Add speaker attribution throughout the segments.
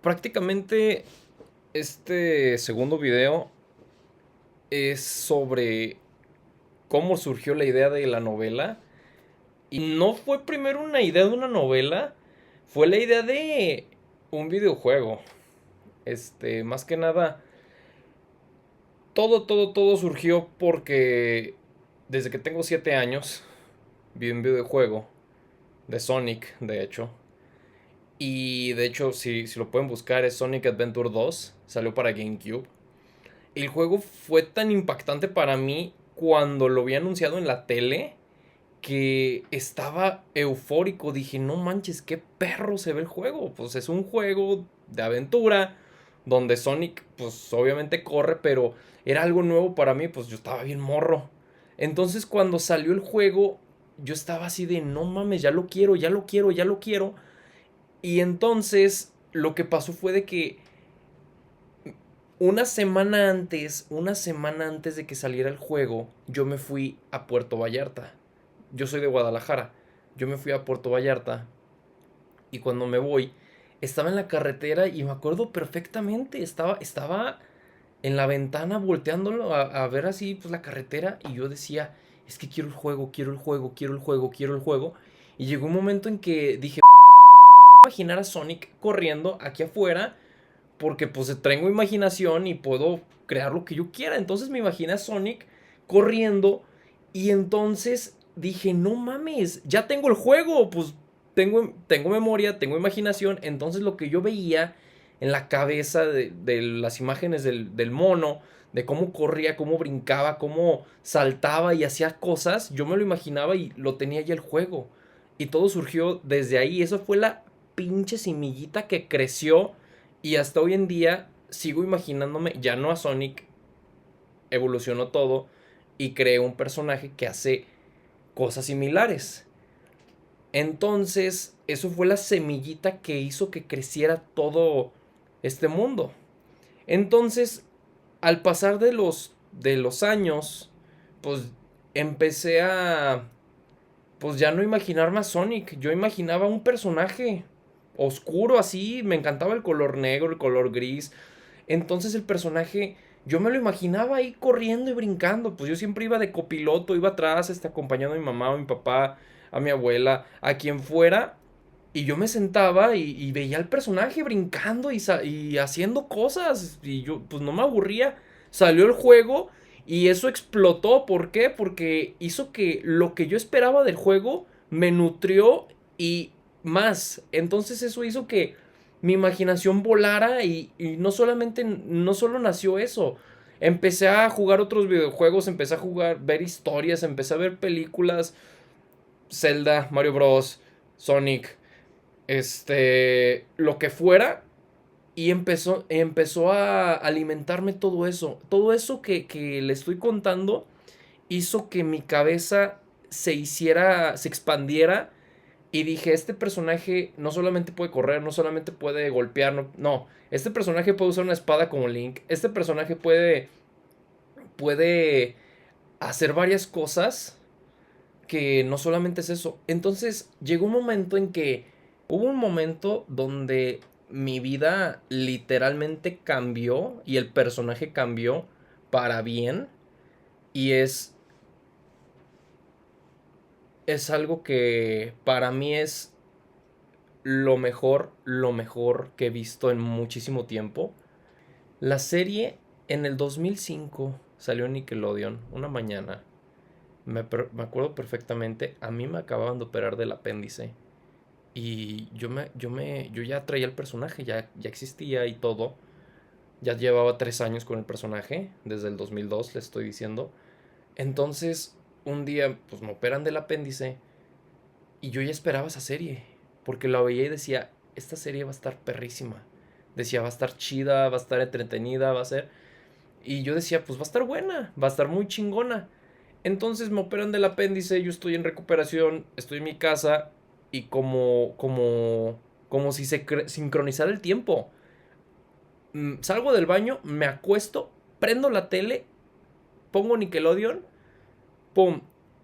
Speaker 1: Prácticamente este segundo video es sobre cómo surgió la idea de la novela. Y no fue primero una idea de una novela, fue la idea de un videojuego. Más que nada, todo surgió porque desde que tengo 7 años vi un videojuego de Sonic, de hecho. Y de hecho, si lo pueden buscar, es Sonic Adventure 2. Salió para GameCube. El juego fue tan impactante para mí cuando lo vi anunciado en la tele que estaba eufórico. Dije, no manches, qué perro se ve el juego. Pues es un juego de aventura donde Sonic, pues obviamente corre, pero era algo nuevo para mí, pues yo estaba bien morro. Entonces cuando salió el juego, yo estaba así de, no mames, ya lo quiero, ya lo quiero, ya lo quiero. Y entonces lo que pasó fue de que una semana antes de que saliera el juego, yo me fui a Puerto Vallarta. Yo soy de Guadalajara. Yo me fui a Puerto Vallarta y cuando me voy, estaba en la carretera y me acuerdo perfectamente. Estaba en la ventana volteándolo a ver así pues la carretera y yo decía, es que quiero el juego, quiero el juego, quiero el juego, quiero el juego. Y llegó un momento en que dije, imaginar a Sonic corriendo aquí afuera porque pues tengo imaginación y puedo crear lo que yo quiera. Entonces me imaginé a Sonic corriendo y entonces dije, no mames, ya tengo el juego, pues tengo memoria, tengo imaginación. Entonces lo que yo veía en la cabeza de las imágenes del mono, de cómo corría, cómo brincaba, cómo saltaba y hacía cosas, yo me lo imaginaba y lo tenía ya el juego. Y todo surgió desde ahí. Eso fue la pinche semillita que creció y hasta hoy en día sigo imaginándome, ya no a Sonic, evolucionó todo y creé un personaje que hace cosas similares. Entonces, eso fue la semillita que hizo que creciera todo este mundo. Entonces, al pasar de los años, pues empecé a pues ya no imaginarme a Sonic. Yo imaginaba un personaje oscuro así. Me encantaba el color negro, el color gris. Entonces el personaje, yo me lo imaginaba ahí corriendo y brincando. Pues yo siempre iba de copiloto, iba atrás, acompañando a mi mamá, a mi papá, a mi abuela, a quien fuera. Y yo me sentaba y veía al personaje brincando y haciendo cosas. Y yo, pues no me aburría. Salió el juego y eso explotó. ¿Por qué? Porque hizo que lo que yo esperaba del juego me nutrió y más. Entonces eso hizo que mi imaginación volara y no solo nació eso. Empecé a jugar otros videojuegos, empecé a jugar, ver historias, empecé a ver películas, Zelda, Mario Bros, Sonic, lo que fuera. Y empezó a alimentarme todo eso. Todo eso que le estoy contando hizo que mi cabeza se expandiera. Y dije, este personaje no solamente puede correr, no solamente puede golpear, no, no. Este personaje puede usar una espada como Link. Este personaje puede hacer varias cosas que no solamente es eso. Entonces llegó un momento en que hubo un momento donde mi vida literalmente cambió y el personaje cambió para bien y es algo que para mí es lo mejor que he visto en muchísimo tiempo. La serie en el 2005 salió en Nickelodeon una mañana. Me acuerdo perfectamente, a mí me acababan de operar del apéndice. Y yo ya traía el personaje, ya existía y todo. Ya llevaba 3 años con el personaje, desde el 2002 le estoy diciendo. Entonces, un día, pues me operan del apéndice y yo ya esperaba esa serie. Porque la veía y decía, esta serie va a estar perrísima. Decía, va a estar chida, va a estar entretenida, va a ser... Y yo decía, pues va a estar buena, va a estar muy chingona. Entonces me operan del apéndice, yo estoy en recuperación, estoy en mi casa y como si se sincronizara el tiempo. Salgo del baño, me acuesto, prendo la tele, pongo Nickelodeon, ¡pum!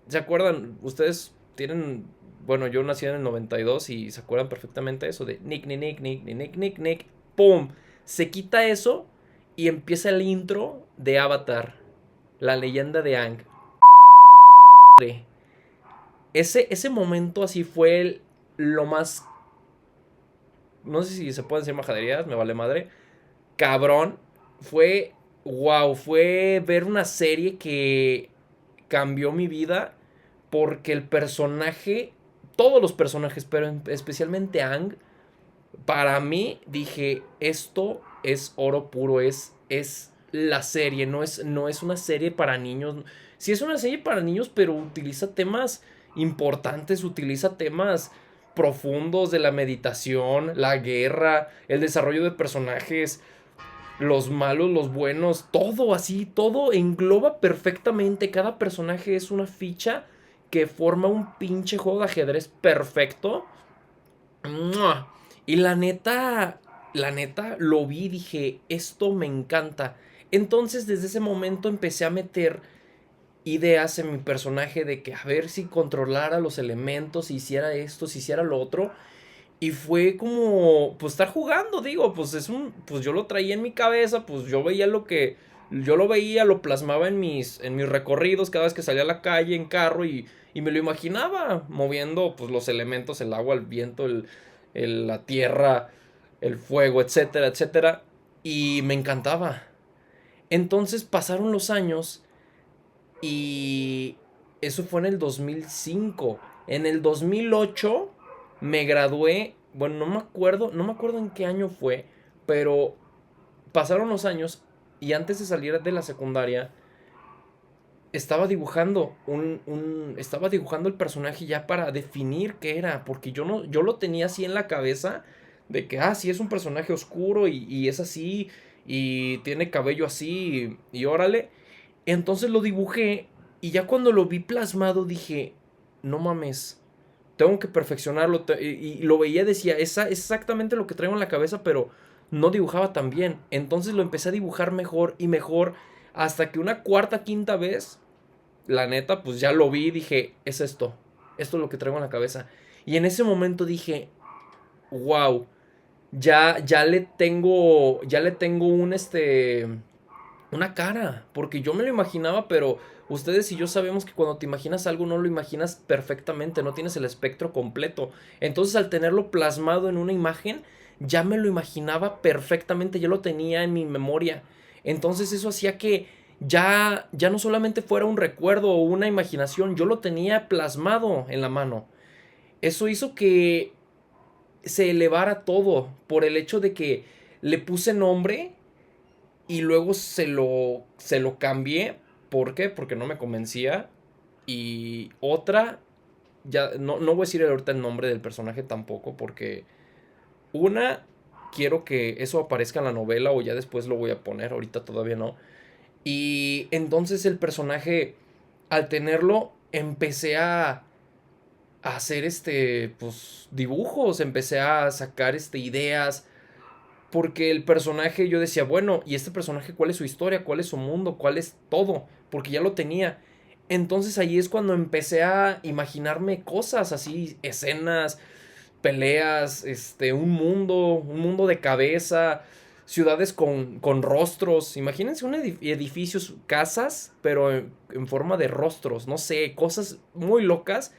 Speaker 1: ¿Se acuerdan? Ustedes tienen, bueno, yo nací en el 92 y se acuerdan perfectamente eso de Nick, Nick, Nick, Nick, Nick, Nick, Nick, Nick, ¡pum! Se quita eso y empieza el intro de Avatar, la leyenda de Aang. Ese momento así fue lo más... No sé si se pueden decir majaderías, me vale madre. Cabrón. Fue... Wow, fue ver una serie que cambió mi vida porque el personaje, todos los personajes, pero especialmente Aang, para mí dije, esto es oro puro, es la serie, no es una serie para niños. Sí es una serie para niños, pero utiliza temas importantes, utiliza temas profundos de la meditación, la guerra, el desarrollo de personajes, los malos, los buenos, todo así, todo engloba perfectamente. Cada personaje es una ficha que forma un pinche juego de ajedrez perfecto. ¡Mua! Y la neta, lo vi y dije, esto me encanta. Entonces, desde ese momento empecé a meter ideas en mi personaje de que a ver si controlara los elementos, si hiciera esto, si hiciera lo otro. Y fue como, pues estar jugando, digo, pues yo lo traía en mi cabeza, pues yo veía yo lo veía, lo plasmaba en mis recorridos cada vez que salía a la calle en carro y me lo imaginaba moviendo, pues los elementos, el agua, el viento, la tierra, el fuego, etcétera, etcétera. Y me encantaba. Entonces pasaron los años y eso fue en el 2005. En el 2008 me gradué. Bueno, no me acuerdo en qué año fue, pero pasaron los años y antes de salir de la secundaria estaba dibujando estaba dibujando el personaje ya para definir qué era, porque yo lo tenía así en la cabeza de que sí es un personaje oscuro y es así y tiene cabello así y órale. Entonces lo dibujé y ya cuando lo vi plasmado dije, no mames, tengo que perfeccionarlo. Y lo veía, decía, es exactamente lo que traigo en la cabeza, pero no dibujaba tan bien. Entonces lo empecé a dibujar mejor y mejor hasta que una cuarta, quinta vez, la neta, pues ya lo vi y dije, es esto. Esto es lo que traigo en la cabeza. Y en ese momento dije, wow, ya le tengo una cara, porque yo me lo imaginaba, pero ustedes y yo sabemos que cuando te imaginas algo no lo imaginas perfectamente, no tienes el espectro completo. Entonces al tenerlo plasmado en una imagen, ya me lo imaginaba perfectamente, ya lo tenía en mi memoria. Entonces eso hacía que ya no solamente fuera un recuerdo o una imaginación, yo lo tenía plasmado en la mano. Eso hizo que se elevara todo por el hecho de que le puse nombre y luego se lo cambié. ¿Por qué? Porque no me convencía. Y otra, ya no voy a decir ahorita el nombre del personaje tampoco, porque una, quiero que eso aparezca en la novela o ya después lo voy a poner, ahorita todavía no. Y entonces el personaje, al tenerlo, empecé a hacer pues dibujos, empecé a sacar ideas, porque el personaje yo decía, bueno, ¿y este personaje cuál es su historia? ¿Cuál es su mundo? ¿Cuál es todo? Porque ya lo tenía. Entonces ahí es cuando empecé a imaginarme cosas así, escenas, peleas, un mundo de cabeza, ciudades con rostros. Imagínense un edificio, casas, pero en forma de rostros, no sé, cosas muy locas.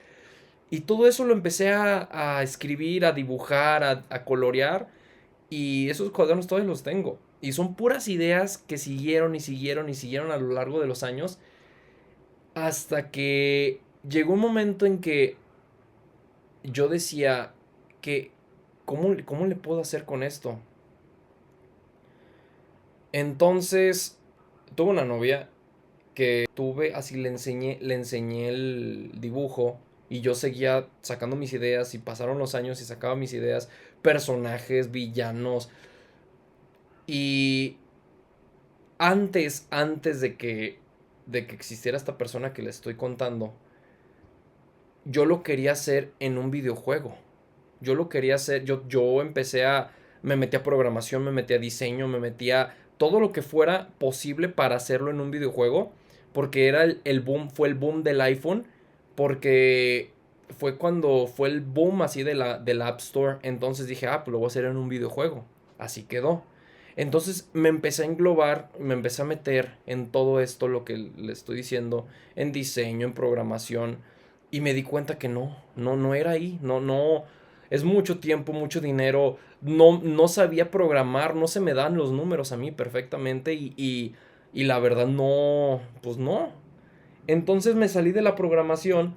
Speaker 1: Y todo eso lo empecé a escribir, a dibujar, a colorear. Y esos cuadernos todavía los tengo. Y son puras ideas que siguieron y siguieron y siguieron a lo largo de los años. Hasta que llegó un momento en que yo decía que, ¿cómo le puedo hacer con esto? Entonces, tuve una novia que tuve, así le enseñé el dibujo y yo seguía sacando mis ideas y pasaron los años y sacaba mis ideas, personajes, villanos. Y antes de que existiera esta persona que le estoy contando, yo lo quería hacer en un videojuego. Yo lo quería hacer, yo me metí a programación, me metí a diseño, me metí a todo lo que fuera posible para hacerlo en un videojuego, porque era el boom, fue el boom del iPhone, porque fue cuando fue el boom así de la App Store. Entonces dije, pues lo voy a hacer en un videojuego. así quedó. Entonces me empecé a englobar, me empecé a meter en todo esto, lo que le estoy diciendo, en diseño, en programación, y me di cuenta que no era ahí, no, es mucho tiempo, mucho dinero, no sabía programar, no se me dan los números a mí perfectamente y la verdad no, pues no. Entonces me salí de la programación,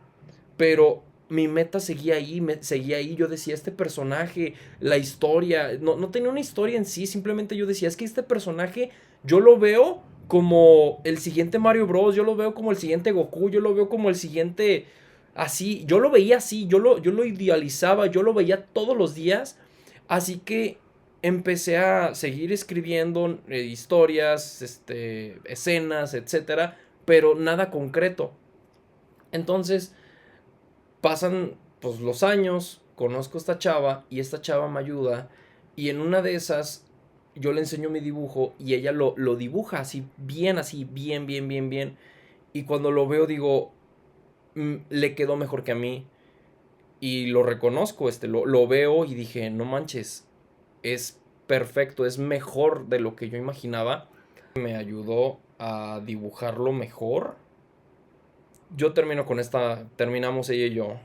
Speaker 1: pero mi meta seguía ahí, seguía ahí. Yo decía, este personaje, la historia, no tenía una historia en sí, simplemente yo decía, es que este personaje yo lo veo como el siguiente Mario Bros, yo lo veo como el siguiente Goku, yo lo veo como el siguiente... Así, yo lo veía así, yo lo idealizaba, yo lo veía todos los días, así que empecé a seguir escribiendo historias, escenas, etcétera, pero nada concreto. Entonces, pasan pues los años, conozco a esta chava y esta chava me ayuda y en una de esas yo le enseño mi dibujo y ella lo dibuja así bien, bien, bien, bien. Y cuando lo veo digo, le quedó mejor que a mí y lo reconozco, lo veo y dije, no manches, es perfecto, es mejor de lo que yo imaginaba. Me ayudó a dibujarlo mejor. Yo termino con esta, terminamos ella y yo.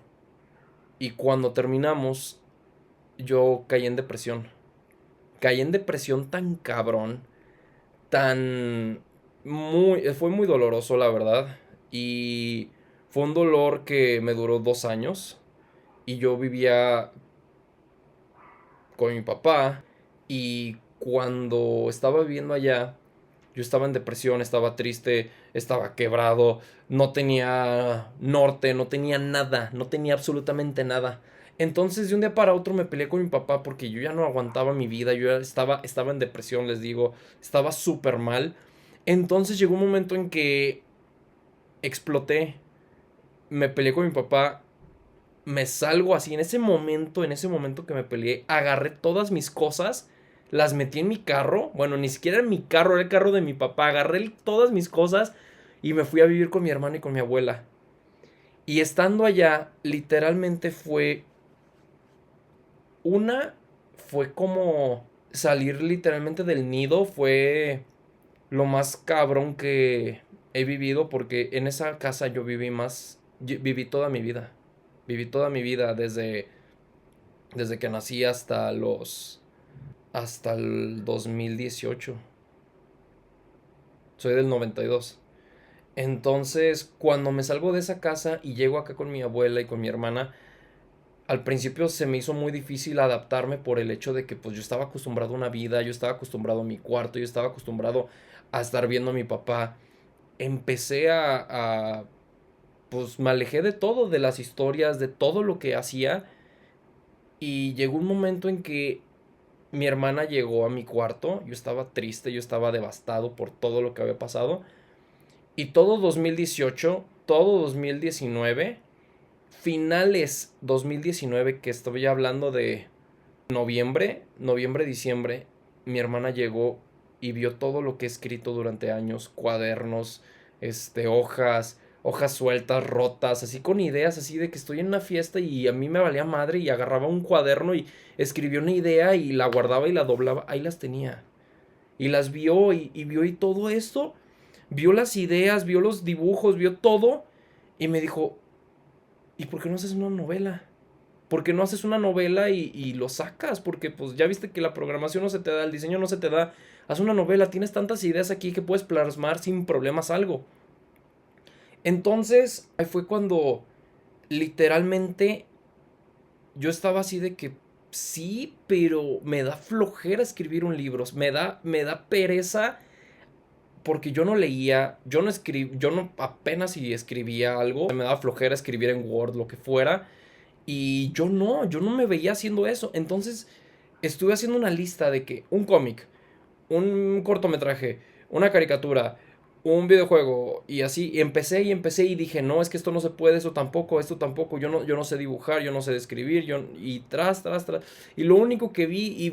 Speaker 1: Y cuando terminamos, yo caí en depresión. Caí en depresión tan cabrón, tan... fue muy doloroso, la verdad. Y fue un dolor que me duró 2 años. Y yo vivía con mi papá. Y cuando estaba viviendo allá, yo estaba en depresión, estaba triste, estaba quebrado, no tenía norte, no tenía nada, no tenía absolutamente nada. Entonces de un día para otro me peleé con mi papá porque yo ya no aguantaba mi vida, yo ya estaba en depresión, les digo, estaba súper mal. Entonces llegó un momento en que exploté, me peleé con mi papá, me salgo así, en ese momento que me peleé, agarré todas mis cosas, las metí en mi carro, bueno, ni siquiera en mi carro, era el carro de mi papá, agarré todas mis cosas y me fui a vivir con mi hermano y con mi abuela. Y estando allá, literalmente una, fue como salir literalmente del nido, fue lo más cabrón que he vivido porque en esa casa yo viví más, viví toda mi vida. Viví toda mi vida desde que nací hasta el 2018. Soy del 92. Entonces, cuando me salgo de esa casa y llego acá con mi abuela y con mi hermana, al principio se me hizo muy difícil adaptarme por el hecho de que pues yo estaba acostumbrado a una vida, yo estaba acostumbrado a mi cuarto, yo estaba acostumbrado a estar viendo a mi papá. Empecé pues me alejé de todo, de las historias, de todo lo que hacía y llegó un momento en que mi hermana llegó a mi cuarto, yo estaba triste, yo estaba devastado por todo lo que había pasado. Y todo 2018, todo 2019, finales 2019, que estoy hablando de noviembre, diciembre, mi hermana llegó y vio todo lo que he escrito durante años, cuadernos, hojas sueltas, rotas, así con ideas, así de que estoy en una fiesta y a mí me valía madre y agarraba un cuaderno y escribía una idea y la guardaba y la doblaba, ahí las tenía. Y las vio y vio y todo esto, vio las ideas, vio los dibujos, vio todo y me dijo, ¿y por qué no haces una novela? ¿Por qué no haces una novela y lo sacas? Porque pues ya viste que la programación no se te da, el diseño no se te da. Haz una novela, tienes tantas ideas aquí que puedes plasmar sin problemas algo. Entonces, ahí fue cuando literalmente yo estaba así de que sí, pero me da flojera escribir un libro, me da pereza porque yo no leía, yo no escribí, yo no apenas si escribía algo, me daba flojera escribir en Word, lo que fuera, y yo no me veía haciendo eso. Entonces estuve haciendo una lista de que un cómic, un cortometraje, una caricatura, un videojuego y así, y empecé y dije, no, es que esto no se puede, esto tampoco, yo no sé dibujar, yo no sé escribir, y tras, y lo único que vi y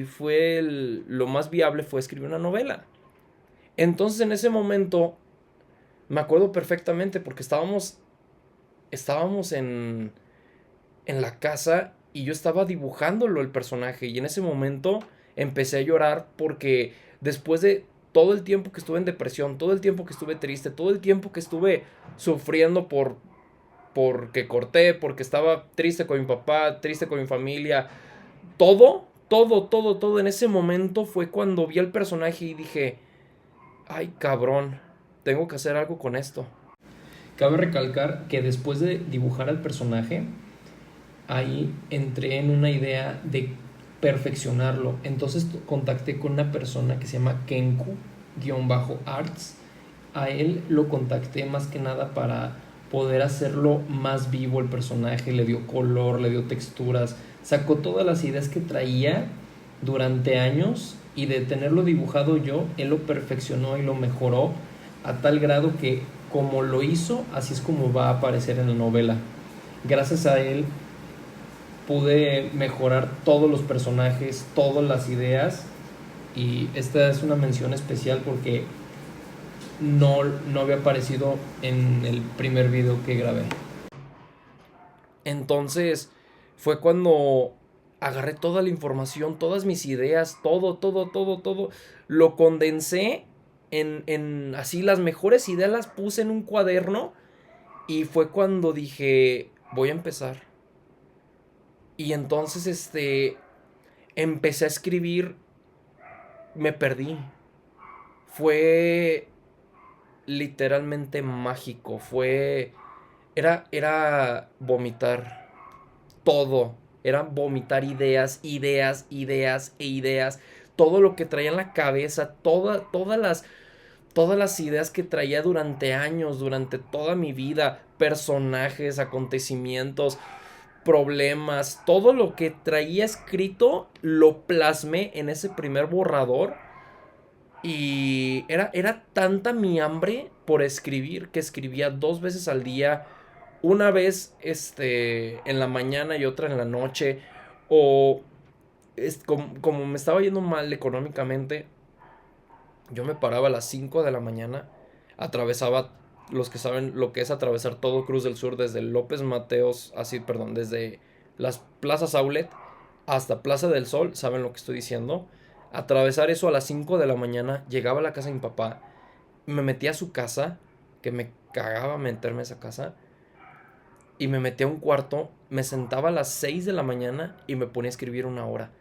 Speaker 1: fue lo más viable fue escribir una novela. Entonces en ese momento me acuerdo perfectamente porque estábamos en la casa y yo estaba dibujándolo el personaje y en ese momento empecé a llorar porque después de todo el tiempo que estuve en depresión, todo el tiempo que estuve triste, todo el tiempo que estuve sufriendo porque corté, porque estaba triste con mi papá, triste con mi familia, todo en ese momento fue cuando vi al personaje y dije, ay cabrón, tengo que hacer algo con esto. Cabe recalcar que después de dibujar al personaje, ahí entré en una idea de perfeccionarlo. Entonces contacté con una persona que se llama Kenku-Arts. A él lo contacté más que nada para poder hacerlo más vivo el personaje. Le dio color, le dio texturas, sacó todas las ideas que traía durante años y de tenerlo dibujado yo, él lo perfeccionó y lo mejoró a tal grado que como lo hizo, así es como va a aparecer en la novela. Gracias a él pude mejorar todos los personajes, todas las ideas, y esta es una mención especial porque no había aparecido en el primer video que grabé. Entonces fue cuando agarré toda la información, todas mis ideas, todo, lo condensé en así las mejores ideas las puse en un cuaderno y fue cuando dije, voy a empezar. Y entonces empecé a escribir, me perdí. Fue literalmente mágico, era vomitar todo, era vomitar ideas, todo lo que traía en la cabeza, todas las ideas que traía durante años, durante toda mi vida, personajes, acontecimientos, problemas, todo lo que traía escrito lo plasmé en ese primer borrador. Y era tanta mi hambre por escribir que escribía 2 veces al día, una vez en la mañana y otra en la noche. O como me estaba yendo mal económicamente, yo me paraba a las 5 de la mañana, atravesaba, los que saben lo que es atravesar todo Cruz del Sur, desde López Mateos, así, perdón, desde las plazas Outlet hasta Plaza del Sol, saben lo que estoy diciendo. Atravesar eso a las 5 de la mañana, llegaba a la casa de mi papá, me metía a su casa, que me cagaba meterme a esa casa, y me metía a un cuarto, me sentaba a las 6 de la mañana y me ponía a escribir 1 hora,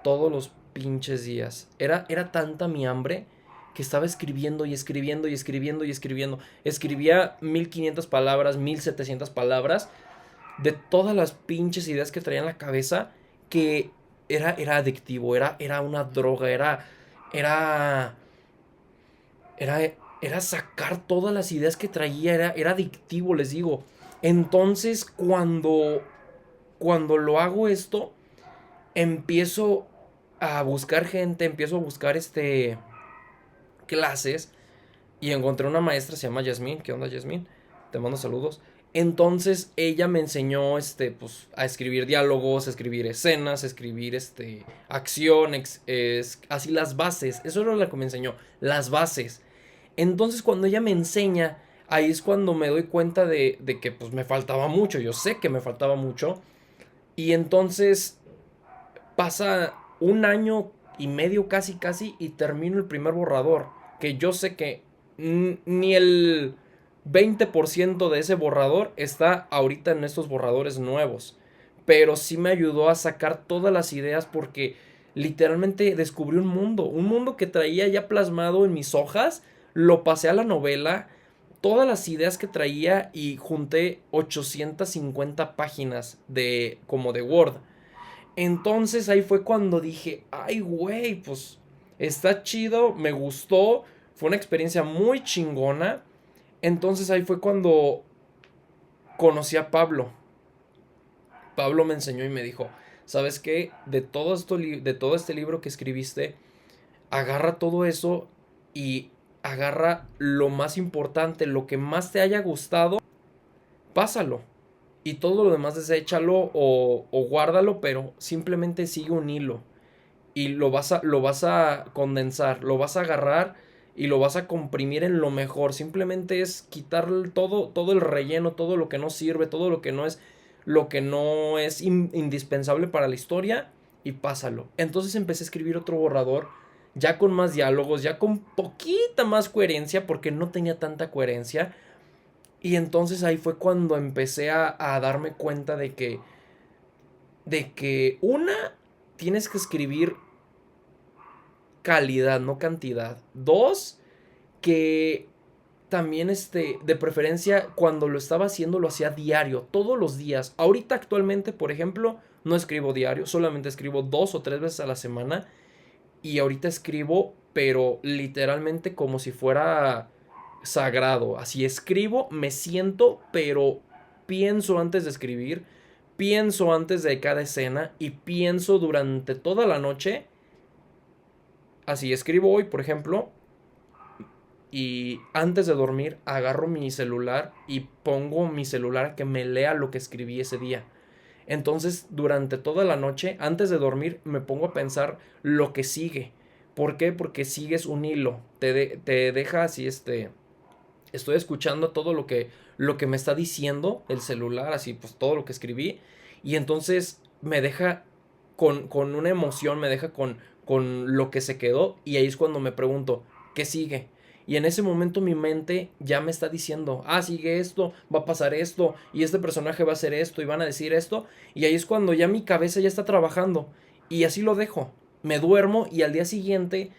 Speaker 1: todos los pinches días. Era tanta mi hambre que estaba escribiendo y escribiendo y escribiendo y escribiendo. Escribía 1500 palabras, 1700 palabras de todas las pinches ideas que traía en la cabeza, que era adictivo, era una droga, era, era, era sacar todas las ideas que traía, era adictivo, les digo. Entonces, cuando lo hago esto, empiezo a buscar gente, empiezo a buscar clases y encontré una maestra, se llama Yasmín. ¿Qué onda, Yasmín? Te mando saludos. Entonces ella me enseñó pues, a escribir diálogos, a escribir escenas, a escribir acción, así las bases. Eso era lo que me enseñó, las bases. Entonces cuando ella me enseña, ahí es cuando me doy cuenta de que pues me faltaba mucho. Yo sé que me faltaba mucho. Y entonces pasa 1 año y medio casi y termino el primer borrador. Que yo sé que ni el 20% de ese borrador está ahorita en estos borradores nuevos. Pero sí me ayudó a sacar todas las ideas porque literalmente descubrí un mundo que traía ya plasmado en mis hojas, lo pasé a la novela, todas las ideas que traía y junté 850 páginas como de Word. Entonces ahí fue cuando dije, ay güey, pues está chido, me gustó, fue una experiencia muy chingona. Entonces ahí fue cuando conocí a Pablo. Pablo me enseñó y me dijo, ¿sabes qué? De todo este libro que escribiste, agarra todo eso y agarra lo más importante, lo que más te haya gustado, pásalo. Y todo lo demás deséchalo o guárdalo, pero simplemente sigue un hilo. Y lo vas a condensar, lo vas a agarrar y lo vas a comprimir en lo mejor. Simplemente es quitar todo el relleno, todo lo que no sirve, todo lo que no es indispensable para la historia, y pásalo. Entonces empecé a escribir otro borrador, ya con más diálogos, ya con poquita más coherencia, porque no tenía tanta coherencia. Y entonces ahí fue cuando empecé a darme cuenta de que una, tienes que escribir calidad, no cantidad. Dos, que también de preferencia cuando lo estaba haciendo lo hacía diario, todos los días. Ahorita actualmente, por ejemplo, no escribo diario, solamente escribo 2 o 3 veces a la semana. Y ahorita escribo, pero literalmente como si fuera sagrado. Así escribo, me siento, pero pienso antes de escribir, pienso antes de cada escena y pienso durante toda la noche. Así escribo hoy, por ejemplo, y antes de dormir agarro mi celular y pongo mi celular a que me lea lo que escribí ese día. Entonces, durante toda la noche, antes de dormir, me pongo a pensar lo que sigue. ¿Por qué? Porque sigues un hilo. Te deja así, estoy escuchando todo lo que me está diciendo el celular, así, pues todo lo que escribí. Y entonces me deja con una emoción, me deja con lo que se quedó. Y ahí es cuando me pregunto, ¿qué sigue? Y en ese momento mi mente ya me está diciendo, sigue esto, va a pasar esto, y este personaje va a hacer esto, y van a decir esto. Y ahí es cuando ya mi cabeza ya está trabajando. Y así lo dejo. Me duermo y al día siguiente,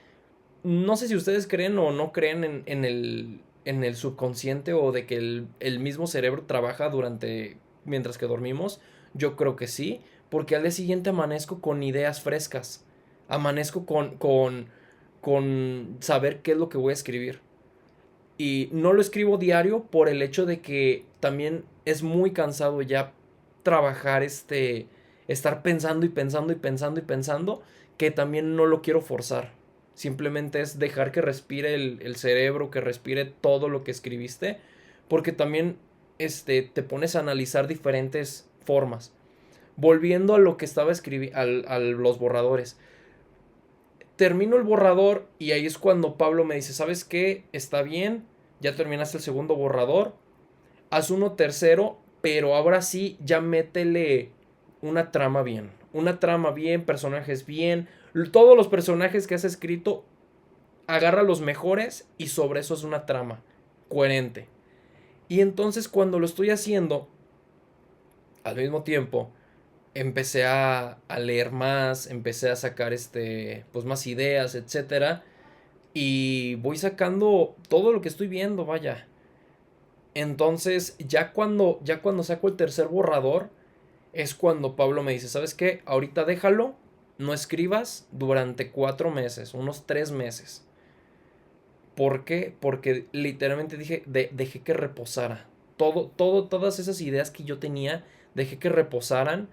Speaker 1: no sé si ustedes creen o no creen en el subconsciente o de que el mismo cerebro trabaja mientras que dormimos. Yo creo que sí, porque al día siguiente amanezco con ideas frescas. Amanezco con saber qué es lo que voy a escribir. Y no lo escribo diario por el hecho de que también es muy cansado ya trabajar estar pensando y pensando y pensando y pensando, que también no lo quiero forzar. Simplemente es dejar que respire el cerebro, que respire todo lo que escribiste, porque también te pones a analizar diferentes formas. Volviendo a lo que estaba escribiendo, a los borradores. Termino el borrador y ahí es cuando Pablo me dice, ¿sabes qué? Está bien, ya terminaste el segundo borrador, haz uno tercero, pero ahora sí ya métele una trama bien. Una trama bien, personajes bien. Todos los personajes que has escrito, agarra los mejores y sobre eso es una trama coherente. Y entonces cuando lo estoy haciendo, al mismo tiempo, empecé a leer más, empecé a sacar pues más ideas, etcétera. Y voy sacando todo lo que estoy viendo, vaya. Entonces, ya cuando saco el tercer borrador, es cuando Pablo me dice, ¿sabes qué? Ahorita déjalo, no escribas durante 4 meses, unos 3 meses. ¿Por qué? Porque literalmente dejé que reposara. Todas esas ideas que yo tenía, dejé que reposaran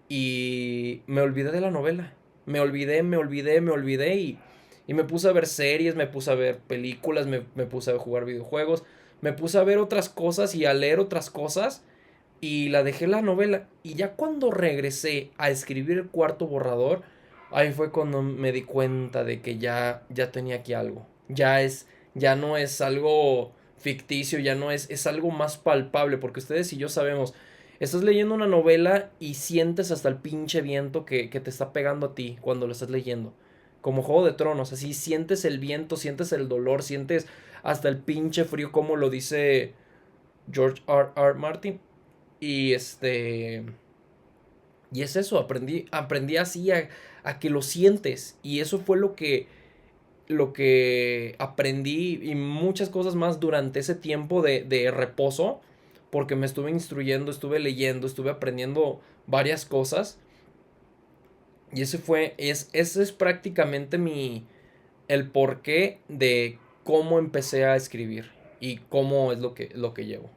Speaker 1: y me olvidé de la novela. Me olvidé y me puse a ver series, me puse a ver películas, me puse a jugar videojuegos, me puse a ver otras cosas y a leer otras cosas y la dejé la novela. Y ya cuando regresé a escribir el cuarto borrador, ahí fue cuando me di cuenta de que ya tenía aquí algo. Ya no es algo ficticio, ya no es algo más palpable, porque ustedes y yo sabemos, estás leyendo una novela y sientes hasta el pinche viento que te está pegando a ti cuando lo estás leyendo. Como Juego de Tronos, así sientes el viento, sientes el dolor, sientes hasta el pinche frío, como lo dice George R. Martin. Y y es eso, aprendí así a que lo sientes. Y eso fue lo que aprendí y muchas cosas más durante ese tiempo de reposo. Porque me estuve instruyendo, estuve leyendo, estuve aprendiendo varias cosas. Y ese es prácticamente el porqué de cómo empecé a escribir y cómo es lo que llevo.